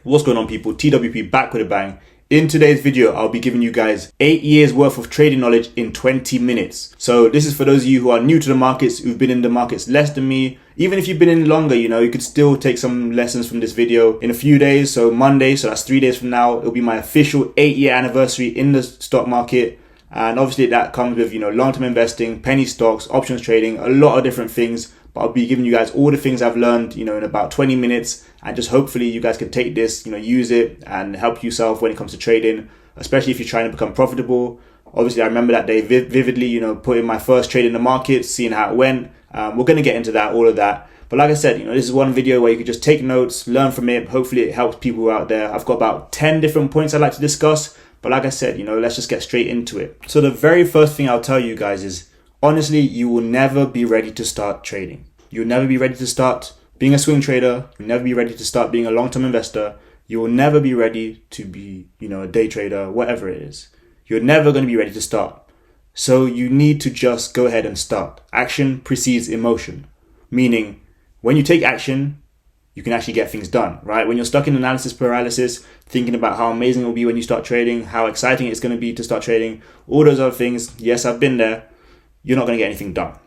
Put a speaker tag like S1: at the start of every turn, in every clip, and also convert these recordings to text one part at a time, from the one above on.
S1: What's going on, people? TWP back with a bang. In today's video, I'll be giving you guys 8 years worth of trading knowledge in 20 minutes. So this is for those of you who are new to the markets, who've been in the markets less than me. Even if you've been in longer, you could still take some lessons from this video in a few days. So Monday, so that's 3 days from now, it'll be my official 8-year anniversary in the stock market. And obviously that comes with, long-term investing, penny stocks, options trading, a lot of different things. But I'll be giving you guys all the things I've learned, in about 20 minutes. And just hopefully you guys can take this, use it and help yourself when it comes to trading, especially if you're trying to become profitable. Obviously, I remember that day vividly, putting my first trade in the market, seeing how it went. We're going to get into that, all of that. But like I said, this is one video where you can just take notes, learn from it. Hopefully it helps people out there. I've got about 10 different points I'd like to discuss. But like I said, let's just get straight into it. So the very first thing I'll tell you guys is, honestly, you will never be ready to start trading. You'll never be ready to start being a swing trader. You'll never be ready to start being a long-term investor. You will never be ready to be, a day trader, whatever it is. You're never going to be ready to start. So you need to just go ahead and start. Action precedes emotion. Meaning, when you take action, you can actually get things done, right? When you're stuck in analysis paralysis, thinking about how amazing it will be when you start trading, how exciting it's going to be to start trading, all those other things, yes, I've been there, you're not going to get anything done.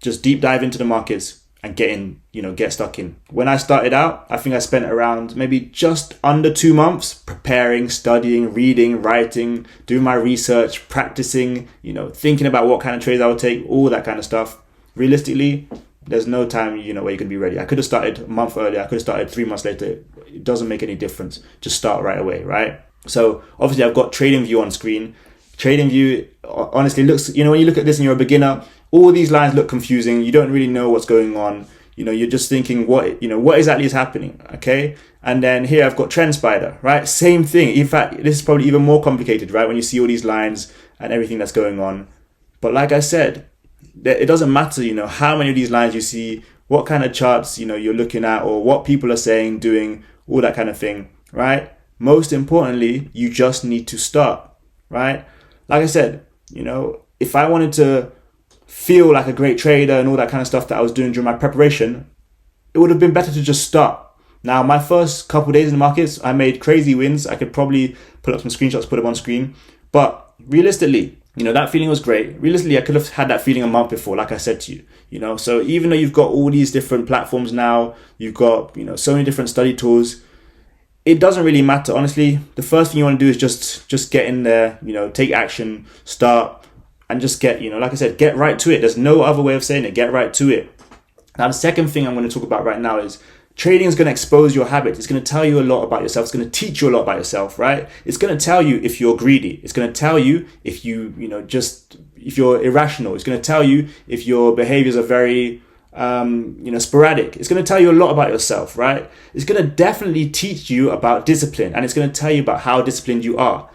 S1: Just deep dive into the markets and get stuck in. When I started out, I think I spent around maybe just under 2 months preparing, studying, reading, writing, doing my research, practicing, thinking about what kind of trades I would take, all that kind of stuff. Realistically, there's no time, where you can be ready. I could have started a month earlier. I could have started 3 months later. It doesn't make any difference. Just start right away, right? So obviously I've got TradingView on screen. TradingView honestly looks, when you look at this and you're a beginner, all these lines look confusing. You don't really know what's going on. You're just thinking what exactly is happening. Okay. And then here I've got TrendSpider, right? Same thing. In fact, this is probably even more complicated, right? When you see all these lines and everything that's going on. But like I said, it doesn't matter, how many of these lines you see, what kind of charts, you're looking at, or what people are saying, doing, all that kind of thing, right? Most importantly, you just need to start, right? Like I said, if I wanted to feel like a great trader and all that kind of stuff that I was doing during my preparation, it would have been better to just start. Now, my first couple of days in the markets, I made crazy wins. I could probably pull up some screenshots, put them on screen. But realistically, that feeling was great. Realistically, I could have had that feeling a month before, like I said to you, So even though you've got all these different platforms now, you've got, so many different study tools, it doesn't really matter. Honestly, the first thing you want to do is just get in there, take action, start, and just get, like I said, get right to it. There's no other way of saying it. Get right to it. Now, the second thing I'm going to talk about right now is trading is going to expose your habits. It's going to tell you a lot about yourself. It's going to teach you a lot about yourself, right? It's going to tell you if you're greedy. It's going to tell you if if you're irrational. It's going to tell you if your behaviors are very, sporadic. It's going to tell you a lot about yourself, right? It's going to definitely teach you about discipline, and it's going to tell you about how disciplined you are.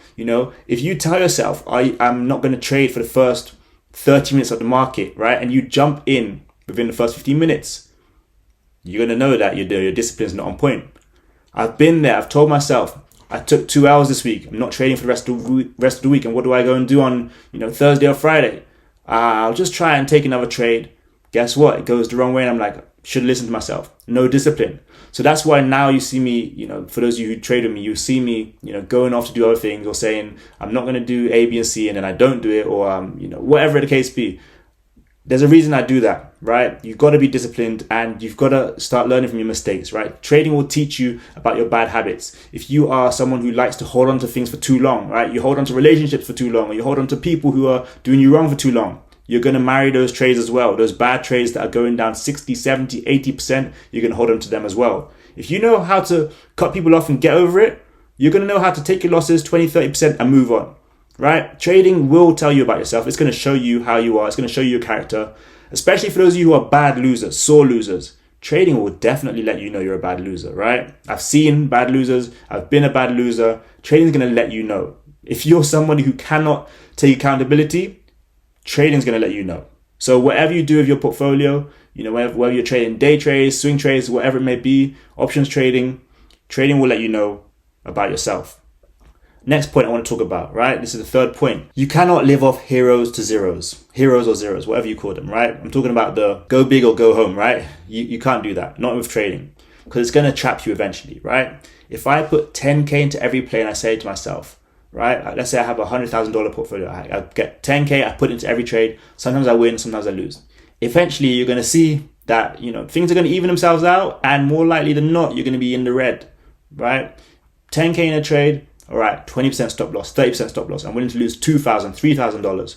S1: If you tell yourself, I'm not going to trade for the first 30 minutes of the market, right? And you jump in within the first 15 minutes, you're going to know that your discipline is not on point. I've been there. I've told myself, I took 2 hours this week. I'm not trading for the rest of the week. And what do I go and do on, Thursday or Friday? I'll just try and take another trade. Guess what? It goes the wrong way. And I'm like, should listen to myself. No discipline. So that's why now you see me, for those of you who trade with me, you see me, going off to do other things, or saying, I'm not going to do A, B, and C, and then I don't do it, or, whatever the case be. There's a reason I do that, right? You've got to be disciplined, and you've got to start learning from your mistakes, right? Trading will teach you about your bad habits. If you are someone who likes to hold on to things for too long, right? You hold on to relationships for too long, or you hold on to people who are doing you wrong for too long. You're going to marry those trades as well. Those bad trades that are going down 60, 70, 80%, you're going to hold on to them as well. If you know how to cut people off and get over it, you're going to know how to take your losses 20, 30% and move on, right? Trading will tell you about yourself. It's going to show you how you are. It's going to show you your character, especially for those of you who are bad losers, sore losers. Trading will definitely let you know you're a bad loser, right? I've seen bad losers. I've been a bad loser. Trading is going to let you know. If you're somebody who cannot take accountability, trading is going to let you know. So whatever you do with your portfolio, whether you're trading day trades, swing trades, whatever it may be, options trading will let you know about yourself. Next point I want to talk about, right? This is the third point. You cannot live off heroes or zeros, whatever you call them, right? I'm talking about the go big or go home, right? You can't do that, not with trading. because it's going to trap you eventually, right? If I put 10K into every play and I say to myself, right, let's say I have a $100,000 portfolio, I get 10K, I put it into every trade. Sometimes I win, sometimes I lose. Eventually, you're going to see that, things are going to even themselves out, and more likely than not, you're going to be in the red, right? 10K in a trade, all right, 20% stop loss, 30% stop loss. I'm willing to lose $2,000, $3,000.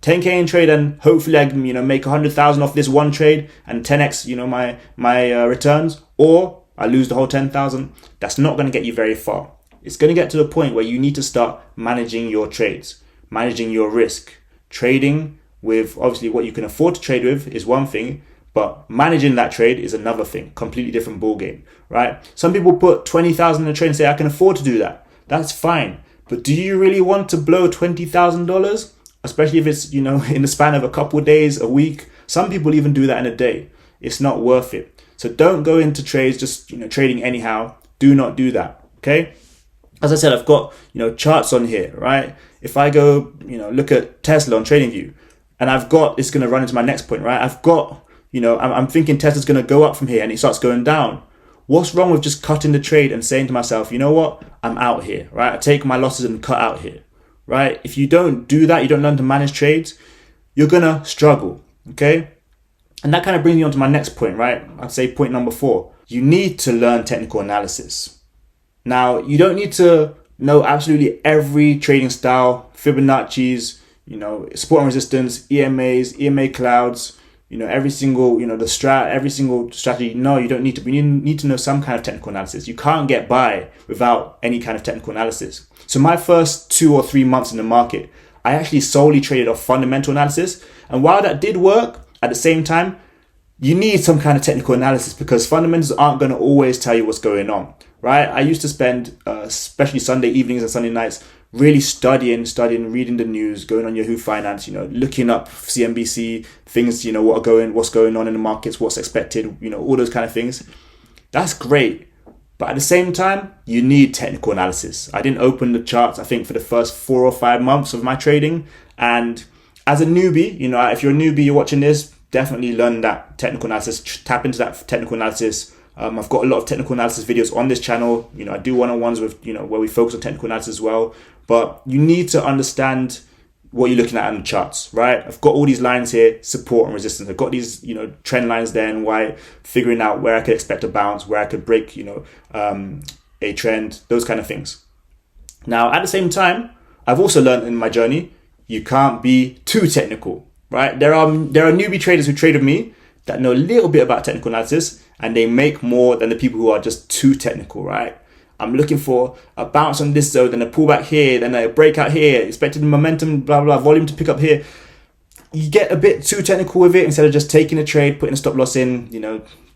S1: 10K in trade, and hopefully I can, make 100,000 off this one trade and 10x, my returns, or I lose the whole 10,000. That's not going to get you very far. It's going to get to the point where you need to start managing your trades, managing your risk. Trading with obviously what you can afford to trade with is one thing, but managing that trade is another thing, completely different ball game, right? Some people put 20,000 in a trade and say, I can afford to do that. That's fine. But do you really want to blow $20,000? Especially if it's, in the span of a couple of days, a week. Some people even do that in a day. It's not worth it. So don't go into trades just, trading anyhow. Do not do that, okay? As I said, I've got, charts on here, right? If I go, look at Tesla on TradingView, and it's going to run into my next point, right? I've got, I'm thinking Tesla's going to go up from here and it starts going down. What's wrong with just cutting the trade and saying to myself, you know what? I'm out here, right? I take my losses and cut out here, right? If you don't do that, you don't learn to manage trades, you're going to struggle, okay? And that kind of brings me on to my next point, right? I'd say point number 4. You need to learn technical analysis. Now, you don't need to know absolutely every trading style, Fibonacci's, support and resistance, EMAs, EMA clouds, every single, every single strategy. No, you don't need to. But you need to know some kind of technical analysis. You can't get by without any kind of technical analysis. So my first 2 or 3 months in the market, I actually solely traded off fundamental analysis. And while that did work, at the same time, you need some kind of technical analysis because fundamentals aren't going to always tell you what's going on, right? I used to spend, especially Sunday evenings and Sunday nights, really studying, reading the news, going on Yahoo Finance, looking up CNBC, things, what's going on in the markets, what's expected, all those kind of things. That's great. But at the same time, you need technical analysis. I didn't open the charts, I think, for the first 4 or 5 months of my trading. And as a newbie, if you're a newbie, you're watching this, definitely learn that technical analysis, tap into that technical analysis. I've got a lot of technical analysis videos on this channel. I do one-on-ones with, where we focus on technical analysis as well. But you need to understand what you're looking at in the charts, right? I've got all these lines here, support and resistance. I've got these, trend lines there and why, figuring out where I could expect a bounce, where I could break, a trend, those kind of things. Now, at the same time, I've also learned in my journey, you can't be too technical, right? There are newbie traders who trade with me that know a little bit about technical analysis and they make more than the people who are just too technical, right? I'm looking for a bounce on this zone, then a pullback here, then a breakout here, expected momentum, blah, blah, volume to pick up here. You get a bit too technical with it instead of just taking a trade, putting a stop loss in,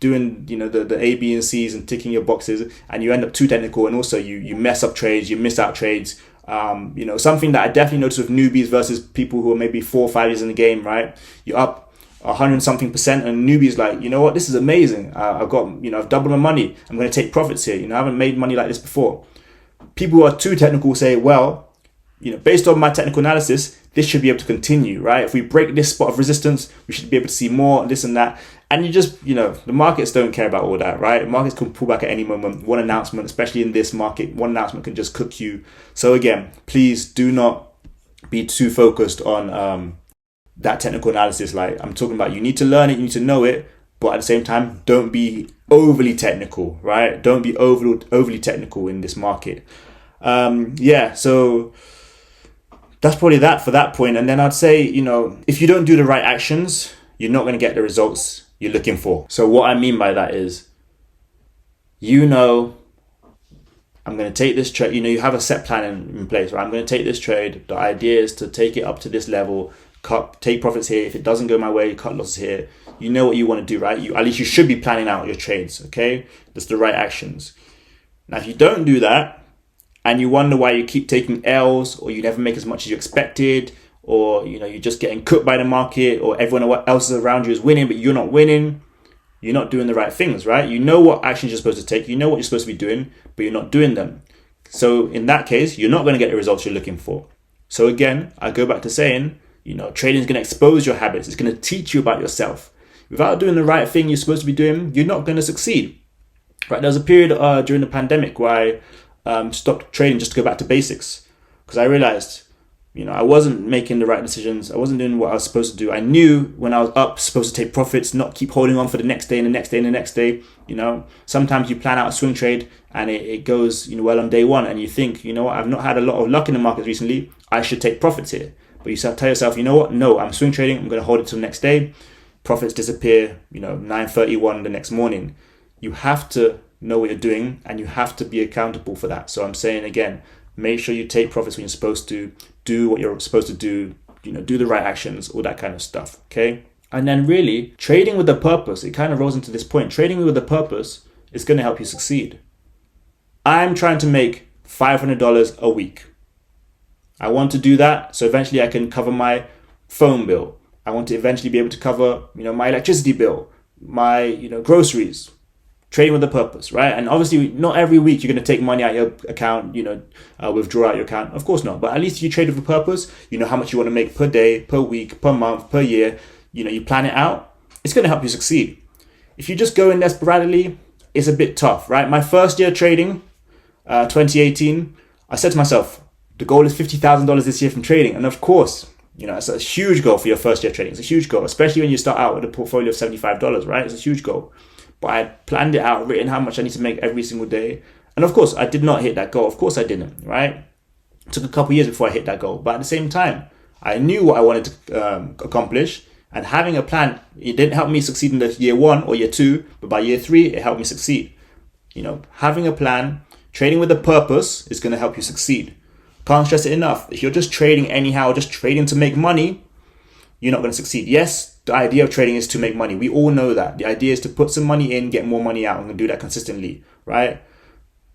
S1: doing, the A, B, and C's and ticking your boxes, and you end up too technical. And also you mess up trades, you miss out trades. Something that I definitely notice with newbies versus people who are maybe 4 or 5 years in the game, right? You're up 100-something%, and newbies like, what, this is amazing. I've got, I've doubled my money. I'm going to take profits here. I haven't made money like this before. People who are too technical say, well, based on my technical analysis, this should be able to continue, right? If we break this spot of resistance, we should be able to see more, this and that. And you just, the markets don't care about all that, right? Markets can pull back at any moment. One announcement, especially in this market, one announcement can just cook you. So again, please do not be too focused on that technical analysis. Like I'm talking about, you need to learn it, you need to know it, but at the same time, don't be overly technical, right? Don't be overly technical in this market. So that's probably that for that point. And then I'd say, if you don't do the right actions, you're not going to get the results you're looking for. So what I mean by that is, I'm going to take this trade, you have a set plan in place, right? I'm going to take this trade. The idea is to take it up to this level, take profits here. If it doesn't go my way, cut losses here. You know what you want to do, right? At least you should be planning out your trades, okay? That's the right actions. Now, if you don't do that, and you wonder why you keep taking L's, or you never make as much as you expected, or you're just getting cooked by the market, or everyone else around you is winning, but you're not winning, you're not doing the right things, right? You know what actions you're supposed to take, you know what you're supposed to be doing, but you're not doing them. So in that case, you're not going to get the results you're looking for. So again, I go back to saying, trading is going to expose your habits. It's going to teach you about yourself. Without doing the right thing you're supposed to be doing, you're not going to succeed. Right, there was a period during the pandemic where I stopped trading just to go back to basics, because I realized, I wasn't making the right decisions. I wasn't doing what I was supposed to do. I knew when I was up, supposed to take profits, not keep holding on for the next day and the next day and the next day. Sometimes you plan out a swing trade and it goes, well on day one, and you think, I've not had a lot of luck in the market recently. I should take profits here. But you tell yourself, you know what? No, I'm swing trading. I'm going to hold it till the next day. Profits disappear, 9:31 the next morning. You have to know what you're doing, and you have to be accountable for that. So I'm saying again, make sure you take profits when you're supposed to, do what you're supposed to do, do the right actions, all that kind of stuff, okay? And then really, trading with a purpose, it kind of rolls into this point. Trading with a purpose is going to help you succeed. I'm trying to make $500 a week. I want to do that so eventually I can cover my phone bill. I want to eventually be able to cover, my electricity bill, my, groceries. Trading with a purpose, right? And obviously, not every week you're going to take money out your account, withdraw out your account. Of course not. But at least if you trade with a purpose, you know how much you want to make per day, per week, per month, per year. You plan it out. It's going to help you succeed. If you just go in there sporadically, it's a bit tough, right? My first year trading, 2018, I said to myself, the goal is $50,000 this year from trading. And of course, it's a huge goal for your first year trading. It's a huge goal, especially when you start out with a portfolio of $75, right? It's a huge goal. But I planned it out, written how much I need to make every single day. And of course, I did not hit that goal. Of course I didn't, right? It took a couple of years before I hit that goal. But at the same time, I knew what I wanted to accomplish. And having a plan, it didn't help me succeed in the year 1 or year 2. But by year 3, it helped me succeed. Having a plan, trading with a purpose is going to help you succeed. Can't stress it enough. If you're just trading anyhow, just trading to make money, you're not going to succeed. Yes, the idea of trading is to make money. We all know that. The idea is to put some money in, get more money out, and do that consistently, right?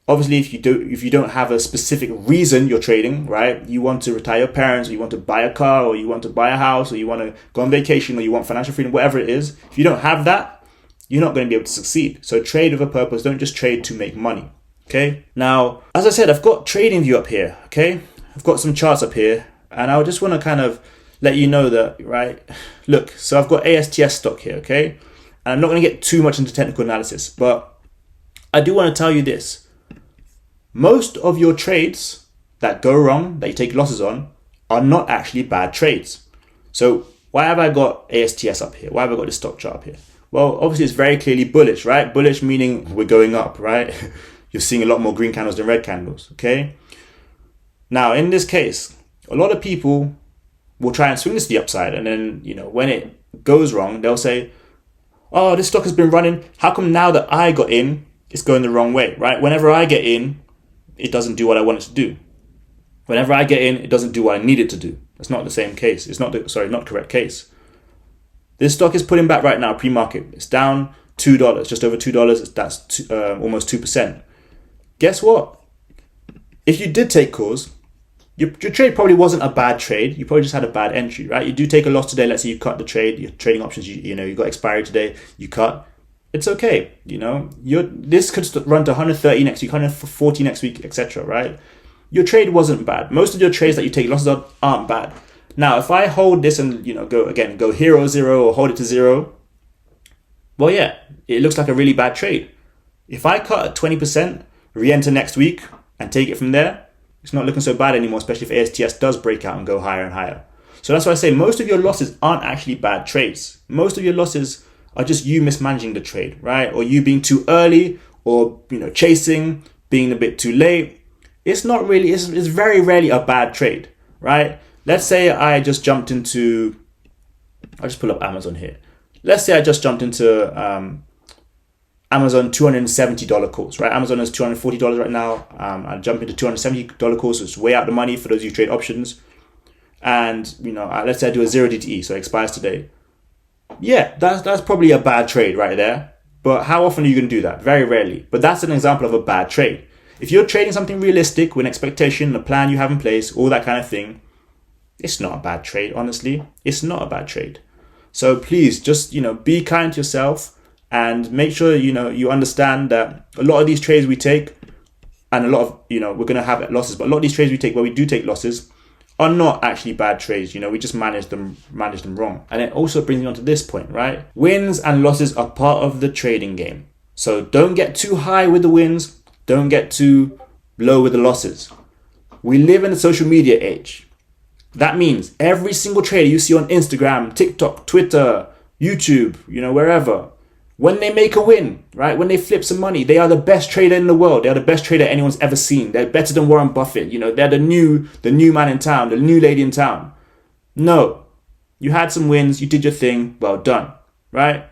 S1: Obviously, if you don't have a specific reason you're trading, right? You want to retire your parents, or you want to buy a car, or you want to buy a house, or you want to go on vacation, or you want financial freedom, whatever it is. If you don't have that, you're not going to be able to succeed. So trade with a purpose. Don't just trade to make money, okay? Now, as I said, I've got TradingView up here, okay? I've got some charts up here, and I just want to kind of let you know that, right? Look, so I've got ASTS stock here, okay? And I'm not going to get too much into technical analysis, but I do want to tell you this. Most of your trades that go wrong, that you take losses on, are not actually bad trades. So why have I got ASTS up here? Why have I got this stock chart up here? Well, obviously it's very clearly bullish, right? Bullish meaning we're going up, right? You're seeing a lot more green candles than red candles, okay? Now, in this case, a lot of people will try and swing this to the upside, and then, when it goes wrong, they'll say, oh, this stock has been running. How come now that I got in, it's going the wrong way, right? Whenever I get in, it doesn't do what I want it to do. Whenever I get in, it doesn't do what I need it to do. That's not the same case. It's not not correct case. This stock is pulling back right now, pre-market. It's down $2, just over $2. That's almost 2%. Guess what? If you did take calls, your trade probably wasn't a bad trade. You probably just had a bad entry, right? You do take a loss today. Let's say you cut the trade, your trading options, you got expiry today, you cut. It's okay. This could run to 130 next week, 140 next week, etc., right? Your trade wasn't bad. Most of your trades that you take losses on aren't bad. Now, if I hold this and, go hero 0 or hold it to 0, well, yeah, it looks like a really bad trade. If I cut at 20%, re-enter next week and take it from there, it's not looking so bad anymore, especially if ASTS does break out and go higher and higher. So that's why I say most of your losses aren't actually bad trades. Most of your losses are just you mismanaging the trade, right? Or you being too early, or, chasing, being a bit too late. It's not really, it's very rarely a bad trade, right? Let's say I just jumped into, I'll just pull up Amazon here. Let's say I just jumped into Amazon $270 calls, right? Amazon is $240 right now. I jump into $270 calls, so it's way out the money for those who trade options. And, let's say I do a 0 DTE, so it expires today. Yeah, that's probably a bad trade right there. But how often are you going to do that? Very rarely. But that's an example of a bad trade. If you're trading something realistic with an expectation, a plan you have in place, all that kind of thing, it's not a bad trade, honestly. It's not a bad trade. So please just, be kind to yourself and make sure, you understand that a lot of these trades we take, and a lot of, we're going to have losses, but a lot of these trades we take where we do take losses are not actually bad trades. We just manage them wrong. And it also brings me on to this point, right? Wins and losses are part of the trading game. So don't get too high with the wins. Don't get too low with the losses. We live in a social media age. That means every single trader you see on Instagram, TikTok, Twitter, YouTube, wherever, when they make a win, right? When they flip some money, they are the best trader in the world. They are the best trader anyone's ever seen. They're better than Warren Buffett. They're the new man in town, the new lady in town. No, you had some wins. You did your thing. Well done, right?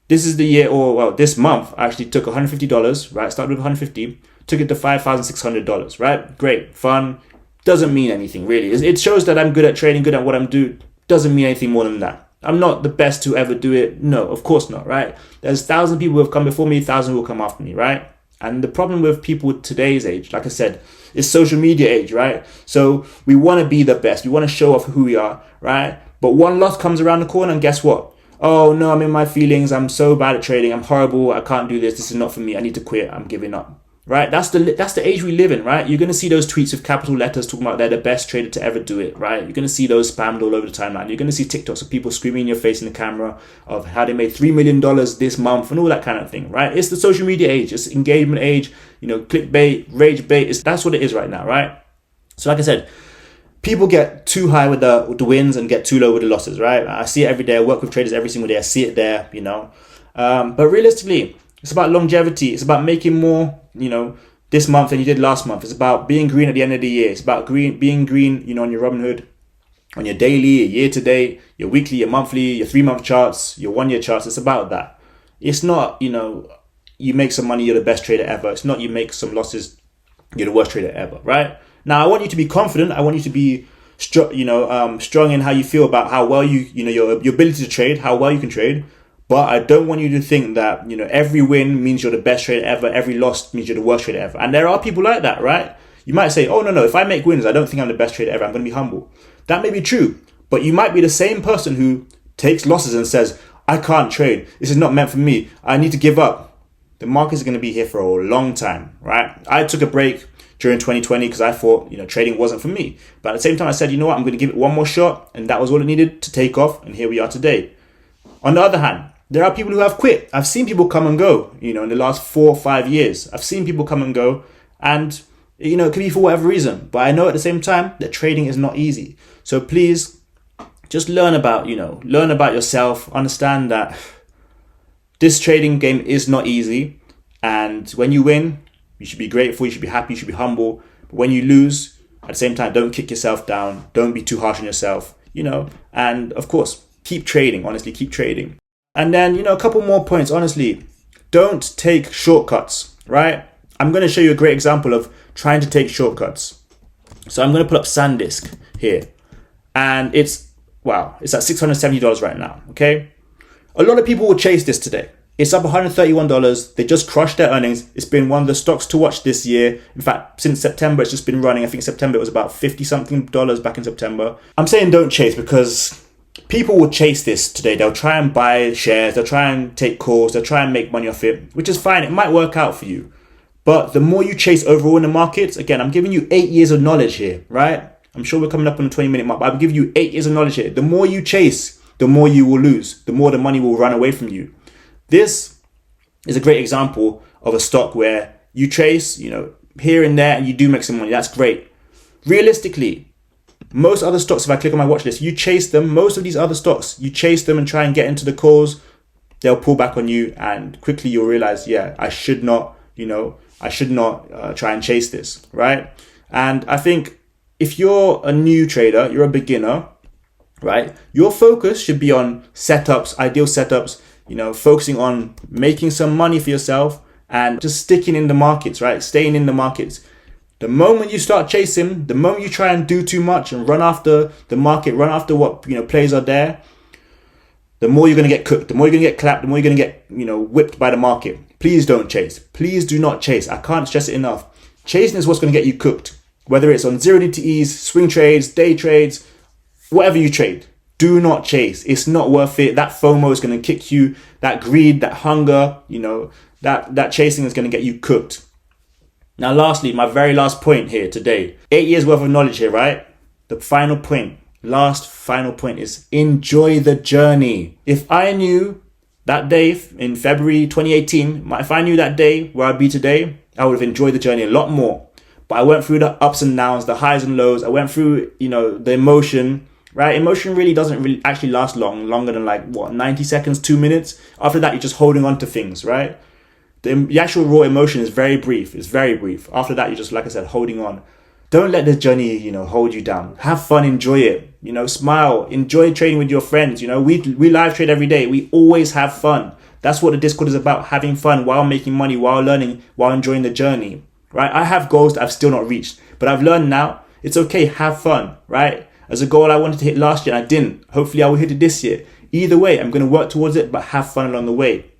S1: This is the year, this month, I actually took $150, right? Started with $150, took it to $5,600, right? Great, fun. Doesn't mean anything really. It shows that I'm good at trading, good at what I'm doing. Doesn't mean anything more than that. I'm not the best to ever do it. No, of course not, right? There's 1,000 people who have come before me, 1,000 who will come after me, right? And the problem with people today's age, like I said, is social media age, right? So we want to be the best. We want to show off who we are, right? But one loss comes around the corner and guess what? Oh no, I'm in my feelings. I'm so bad at trading. I'm horrible. I can't do this. This is not for me. I need to quit. I'm giving up. Right? That's the age we live in, right? You're going to see those tweets with capital letters talking about they're the best trader to ever do it, right? You're going to see those spammed all over the timeline. You're going to see TikToks of people screaming in your face in the camera of how they made $3 million this month and all that kind of thing, right? It's the social media age. It's engagement age, clickbait, rage bait. That's what it is right now, right? So like I said, people get too high with the wins and get too low with the losses, right? I see it every day. I work with traders every single day. I see it there, But realistically, it's about longevity. It's about making more, this month than you did last month. It's about being green at the end of the year. It's about being green, on your Robinhood, on your daily, your year to date, your weekly, your monthly, your 3-month charts, your 1-year charts. It's about that. It's not, you make some money, you're the best trader ever. It's not you make some losses, you're the worst trader ever, right? Now, I want you to be confident. I want you to be, strong in how you feel about how well your ability to trade, how well you can trade. But I don't want you to think that, every win means you're the best trader ever. Every loss means you're the worst trader ever. And there are people like that, right? You might say, oh, no, if I make wins, I don't think I'm the best trader ever. I'm going to be humble. That may be true. But you might be the same person who takes losses and says, I can't trade. This is not meant for me. I need to give up. The markets are going to be here for a long time, right? I took a break during 2020 because I thought, trading wasn't for me. But at the same time, I said, I'm going to give it one more shot. And that was all it needed to take off. And here we are today. On the other hand, there are people who have quit. I've seen people come and go, in the last 4 or 5 years. I've seen people come and go and, it could be for whatever reason. But I know at the same time that trading is not easy. So please just learn about yourself. Understand that this trading game is not easy. And when you win, you should be grateful. You should be happy. You should be humble. But when you lose, at the same time, don't kick yourself down. Don't be too harsh on yourself, And of course, keep trading. Honestly, keep trading. And then, a couple more points, honestly. Don't take shortcuts, right? I'm going to show you a great example of trying to take shortcuts. So I'm going to put up SanDisk here. And it's at $670 right now, okay? A lot of people will chase this today. It's up $131. They just crushed their earnings. It's been one of the stocks to watch this year. In fact, since September, it's just been running. I think September it was about $50-something back in September. I'm saying don't chase because people will chase this today. They'll try and buy shares. They'll try and take calls. They'll try and make money off it, which is fine. It might work out for you. But the more you chase overall in the markets, again, I'm giving you 8 years of knowledge here, right? I'm sure we're coming up on the 20-minute mark, but I'm giving you 8 years of knowledge here. The more you chase, the more you will lose. The more the money will run away from you. This is a great example of a stock where you chase, here and there, and you do make some money. That's great. Realistically, most other stocks, if I click on my watch list, you chase them. Most of these other stocks, you chase them and try and get into the calls. They'll pull back on you, and quickly you'll realize, I should not try and chase this, right? And I think if you're a new trader, you're a beginner, right? Your focus should be on setups, ideal setups, focusing on making some money for yourself and just sticking in the markets, right? Staying in the markets. The moment you start chasing, the moment you try and do too much and run after the market, run after what plays are there, the more you're going to get cooked, the more you're going to get clapped, the more you're going to get whipped by the market. Please don't chase. Please do not chase. I can't stress it enough. Chasing is what's going to get you cooked. Whether it's on 0DTEs, swing trades, day trades, whatever you trade, do not chase. It's not worth it. That FOMO is going to kick you. That greed, that hunger, that chasing is going to get you cooked. Now, lastly, my very last point here today, 8 years worth of knowledge here, right? The final point, final point is enjoy the journey. If I knew That day in February 2018, if I knew that day where I'd be today, I would have enjoyed the journey a lot more. But I went through the ups and downs, the highs and lows. I went through, the emotion, right? Emotion really doesn't really actually last longer than 90 seconds, 2 minutes. After that, you're just holding on to things, right? The actual raw emotion is very brief. It's very brief. After that, you're just, like I said, holding on. Don't let the journey, hold you down. Have fun, enjoy it. Smile, enjoy trading with your friends. We live trade every day. We always have fun. That's what the Discord is about, having fun while making money, while learning, while enjoying the journey, right? I have goals that I've still not reached, but I've learned now it's okay, have fun, right? As a goal I wanted to hit last year and I didn't. Hopefully I will hit it this year. Either way, I'm going to work towards it, but have fun along the way.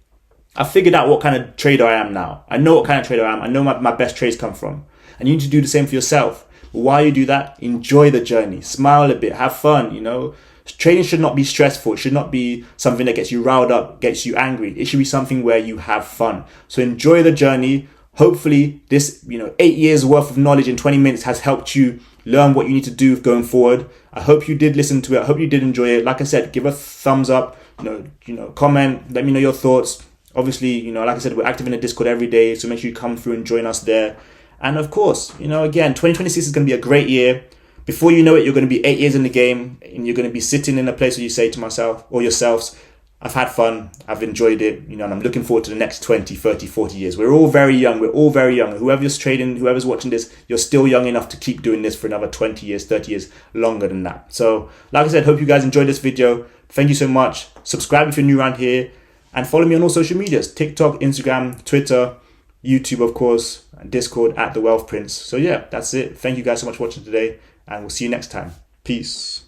S1: I figured out what kind of trader I am now. I know what kind of trader I am. I know my best trades come from. And you need to do the same for yourself. But while you do that, enjoy the journey. Smile a bit. Have fun, Trading should not be stressful. It should not be something that gets you riled up, gets you angry. It should be something where you have fun. So enjoy the journey. Hopefully this, 8 years worth of knowledge in 20 minutes has helped you learn what you need to do going forward. I hope you did listen to it. I hope you did enjoy it. Like I said, give a thumbs up, comment, let me know your thoughts. Obviously, like I said, we're active in the Discord every day, so make sure you come through and join us there. And of course, again, 2026 is going to be a great year. Before you know it, you're going to be 8 years in the game, and you're going to be sitting in a place where you say to myself or yourselves, I've had fun, I've enjoyed it, and I'm looking forward to the next 20, 30, 40 years. We're all very young. Whoever's trading, whoever's watching this, you're still young enough to keep doing this for another 20 years, 30 years, longer than that. So, like I said, hope you guys enjoyed this video. Thank you so much. Subscribe if you're new around here. And follow me on all social medias, TikTok, Instagram, Twitter, YouTube, of course, and Discord @TheWealthPrince. So yeah, that's it. Thank you guys so much for watching today, and we'll see you next time. Peace.